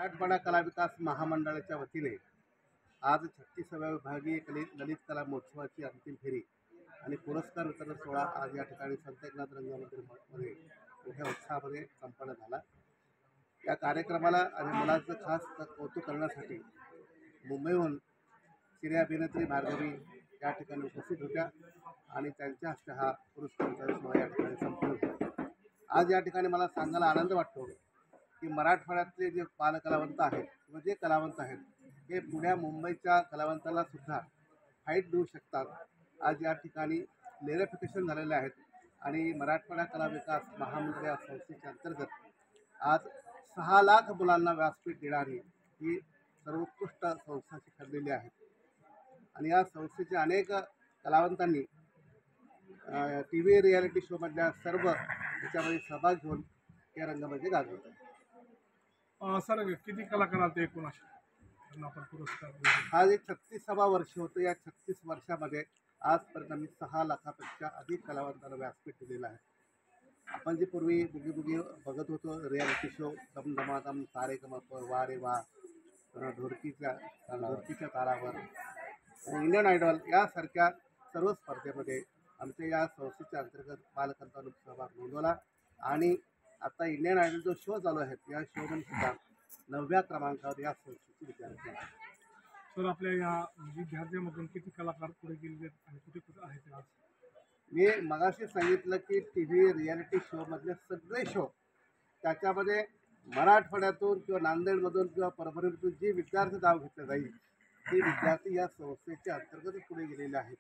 मराठवाडा कला विकास महामंडळाच्या वतीने आज 36व्या विभागीय ललित कला महोत्सवाची अंतिम फेरी आणि पुरस्कार वितरण सोहळा आज या ठिकाणी संत एकनाथ रंगमंदिरमध्ये मोठ्या उत्साहामध्ये संपन्न झाला. या कार्यक्रमाला आणि मुलांचं खास कौतुक करण्यासाठी मुंबईहून सिने अभिनेत्री भार्गवी या ठिकाणी उपस्थित होत्या आणि त्यांच्या हस्ते हा पुरस्कार वितरण सोहळा या ठिकाणी संपन्न झाला. आज या ठिकाणी मला सांगायला आनंद वाटतो की मराठवाड्यातले जे बालकलावंत आहेत किंवा जे कलावंत आहेत हे पुण्या मुंबईच्या कलावंताला सुद्धा फाईट देऊ शकतात. आज या ठिकाणी क्लेरिफिकेशन झालेले आहेत आणि मराठवाडा कला विकास महामंडळ या संस्थेच्या अंतर्गत आज 6 लाख मुलांना व्यासपीठ देणारी ही सर्वोत्कृष्ट संस्था ठरलेली आहे आणि या संस्थेच्या अनेक कलावंतांनी टी व्ही रियालिटी शोमधल्या सर्व याच्यामध्ये सहभाग घेऊन या रंगमध्ये गाजवतात. सर किती कलाकार आले एकूण असे आपण पुरस्कार हा एक 36वा वर्ष होतं. या 36 वर्षामध्ये आजपर्यंत आम्ही 6 लाखापेक्षा अधिक कलावंतांना व्यासपीठ दिलेलं आहे. आपण जे पूर्वी बुगी बुगी बघत होतो रियालिटी शो दमदमादम सारेगमप वा रे वा ढोलकीच्या तारावर इंडियन आयडॉल यासारख्या सर्व स्पर्धेमध्ये आमच्या या संस्थेच्या अंतर्गत बालकंतांनी सहभाग नोंदवला आणि आता इंडियन आयडल जो शो चालू आहे या शोमध्ये सुद्धा 9व्या क्रमांकावर या संस्थेचे विद्यार्थी आहेत. सर आपल्या या विद्यार्थ्यांमधून किती कलाकार पुढे गेले आणि कुठे कुठे आहेत आज? मी मगाशी सांगितलं की टी व्ही रियालिटी शोमधले सगळे शो त्याच्यामध्ये मराठवाड्यातून किंवा नांदेडमधून किंवा परभणीमधून जे विद्यार्थी नाव घेतलं जाईल ते विद्यार्थी या संस्थेच्या अंतर्गतच पुढे गेलेले आहेत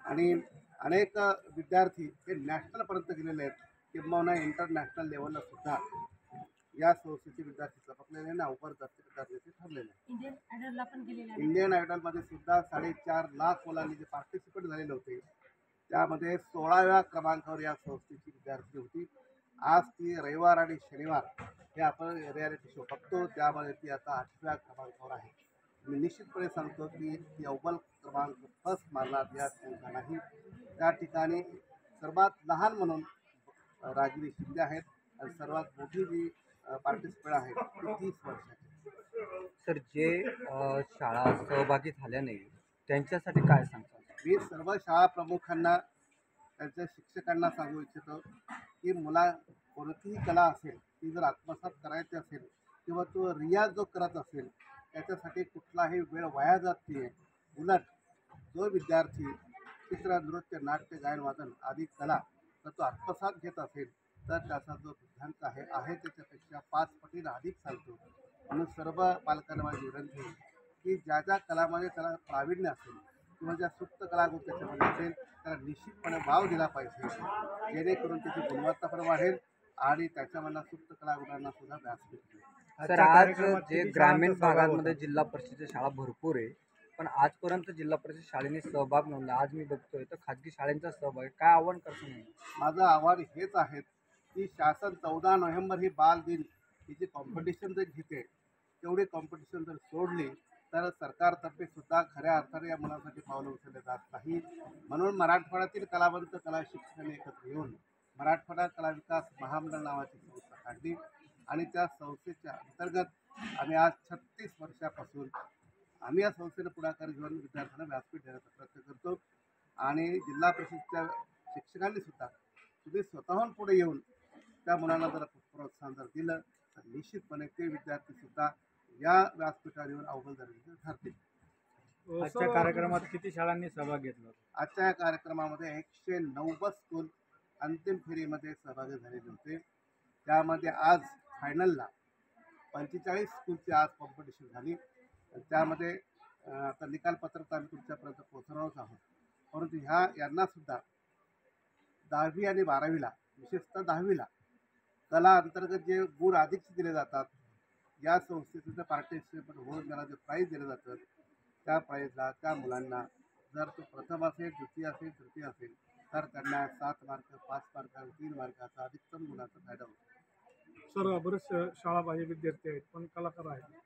आणि अनेक विद्यार्थी हे नॅशनलपर्यंत गेलेले आहेत किंबहुना इंटरनॅशनल लेवलला सुद्धा या संस्थेचे विद्यार्थी चमकलेले आणि अवघड दर्जाचे ठरलेले आहेत. इंडियन आयडलमध्ये सुद्धा 4.5 लाख मुलांनी जे पार्टिसिपेट झालेले होते त्यामध्ये 16व्या क्रमांकावर या संस्थेची विद्यार्थी होती. आज ती रविवार आणि शनिवार हे आपण रियालिटी शो बघतो त्यामध्ये ती आता 8व्या क्रमांकावर आहे. मी निश्चितपणे सांगतो की ती अव्वल क्रमांक फर्स्ट मारणार या नाही. त्या ठिकाणी सर्वात लहान म्हणून रागिनी शिंदे आहेत आणि सर्वात मोठी जी पार्टिसिपेट आहेत ती 30 वर्षाची. सर जे शाळा सहभागी झाल्या नाही त्यांच्यासाठी काय सांगता? मी सर्व शाळा प्रमुखांना त्यांच्या शिक्षकांना सांगू इच्छितो की मुला कोणतीही कला असेल ती जर आत्मसात करायची असेल किंवा तो रियाज जो करत असेल त्याच्यासाठी कुठलाही वेळ वाया जात नाही. उलट जो विद्यार्थी चित्र नृत्य नाट्य गायन वादन आदी कला तर तो आत्मसात घेत असेल तर त्याचा जो सिद्धांत आहे त्याच्यापेक्षा 5 पटीने अधिक चालतो. म्हणून सर्व पालकांना माझी विनंती आहे की ज्या ज्या कलामध्ये त्याला प्रावीण्य असेल किंवा ज्या सुप्त कलागुण त्याच्यामध्ये असेल त्याला निश्चितपणे वाव दिला पाहिजे जेणेकरून त्याची गुणवत्ता पण वाढेल आणि त्याच्यामधला सुप्त कलागुणांना सुद्धा व्यासपीठ मिळेल. सर आज जे ग्रामीण भागांमध्ये जिल्हा परिषदेच्या शाळा भरपूर आहे पण आजपर्यंत जिल्हा परिषद शाळेने सहभाग नोंदला. आज मी बघतोय तर खाजगी शाळेंचा सहभाग काय आव्हान करतो नाही? माझं आव्हान हेच आहे की शासन 14 नोव्हेंबर ही बाल दिन ही जी कॉम्पिटिशन जर घेते तेवढी कॉम्पिटिशन जर सोडली तर सरकारतर्फे सुद्धा खऱ्या अर्थाने या मुलांसाठी पावलं उचलले जात नाही. म्हणून मराठवाड्यातील कलावंत कला शिक्षकांनी एकत्र येऊन मराठवाडा कला विकास महामंडळ नावाची संस्था काढली आणि त्या संस्थेच्या अंतर्गत आम्ही आज 36 वर्षापासून आम्ही या संस्थेनं पुढाकार घेऊन विद्यार्थ्यांना व्यासपीठ देण्याचा प्रयत्न करतो आणि जिल्हा परिषदेच्या शिक्षकांनी सुद्धा तुम्ही स्वतःहून पुढे येऊन त्या मुलांना जर प्रोत्साहन जर दिलं तर निश्चितपणे ते विद्यार्थीसुद्धा या व्यासपीठावर येऊन अव्वल दर्जाचे ठरतील. आजच्या कार्यक्रमात किती शाळांनी सहभाग घेतला? आजच्या या कार्यक्रमामध्ये 190 स्कूल अंतिम फेरीमध्ये सहभागी झालेले होते. त्यामध्ये आज फायनलला 45 स्कूलची आज कॉम्पिटिशन झाली. त्यामध्ये आता निकालपत्रक आम्ही तुमच्यापर्यंत पोहोचणारच आहोत. परंतु यांनासुद्धा 10वी आणि 12वीला विशेषतः 10वीला कला अंतर्गत जे गुण अधिक दिले जातात या संस्थेचं पार्टिसिपेट होऊन त्याला जे प्राईज दिलं जातं त्या प्राईजला त्या मुलांना जर तो प्रथम असेल द्वितीय असेल तृतीय असेल तर त्यांना 7 मार्क 5 मार्क 3 मार्काचा अधिकतम गुणाचा फायदा होतो. सर बरेच शाळा बाह्य विद्यार्थी आहेत पण कलाकार आहेत.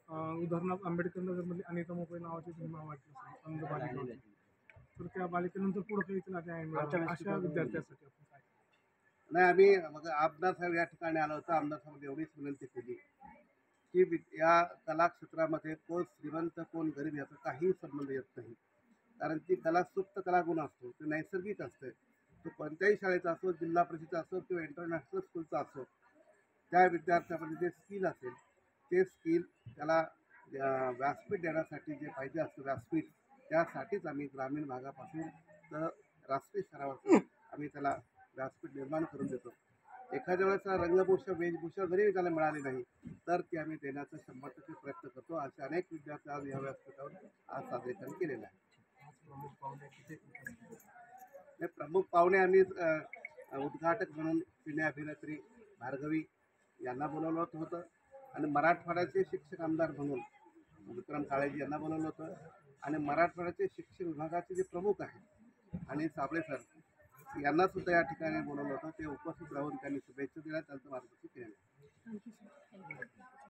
उदाहरणार्थ आंबेडकर नगरमध्ये अनिता मोकळे नावाची नाव वाटली तर त्या बालिकेनंतर पुढे काही अशा विद्यार्थ्यांसाठी आपण काय? नाही आम्ही मग आमदार साहेब या ठिकाणी आलो होतो. आमदार साहेब एवढीच विनंती केली की या कला क्षेत्रामध्ये कोण श्रीमंत कोण गरीब याचा काही संबंध येत नाही. कारण ती कला सुप्त कलागुण असतो, ते नैसर्गिक असते. तो कोणत्याही शाळेचा असो, जिल्हा परिषदेचा असो किंवा इंटरनॅशनल स्कूलचा असो, त्या विद्यार्थ्यामध्ये जे स्किल असेल ते स्किल त्याला व्यासपीठ देण्यासाठी जे पाहिजे असतं व्यासपीठ, त्यासाठीच आम्ही ग्रामीण भागापासून तर राष्ट्रीय स्तरावर आम्ही त्याला व्यासपीठ निर्माण करून देतो. एखाद्या वेळेस रंगभूषा वेशभूषा जरी त्याला मिळाली नाही तर ती आम्ही देण्याचा 100% प्रयत्न करतो. असे अनेक विद्यार्थी आज या व्यासपीठावर आज सादरीकरण केलेलं आहे. हे प्रमुख पाहुणे आम्ही उद्घाटक म्हणून सिने अभिनेत्री भार्गवी यांना बोलवलं होतं आणि मराठवाड्याचे शिक्षक आमदार म्हणून विक्रम काळेजी यांना बोलवलं होतं आणि मराठवाड्याचे शिक्षक विभागाचे जे प्रमुख आहेत आणि साबळे सर यांना सुद्धा या ठिकाणी बोलवलं होतं. ते उपस्थित राहून त्यांनी शुभेच्छा दिल्या, त्यांचं मार्गदर्शन केलं.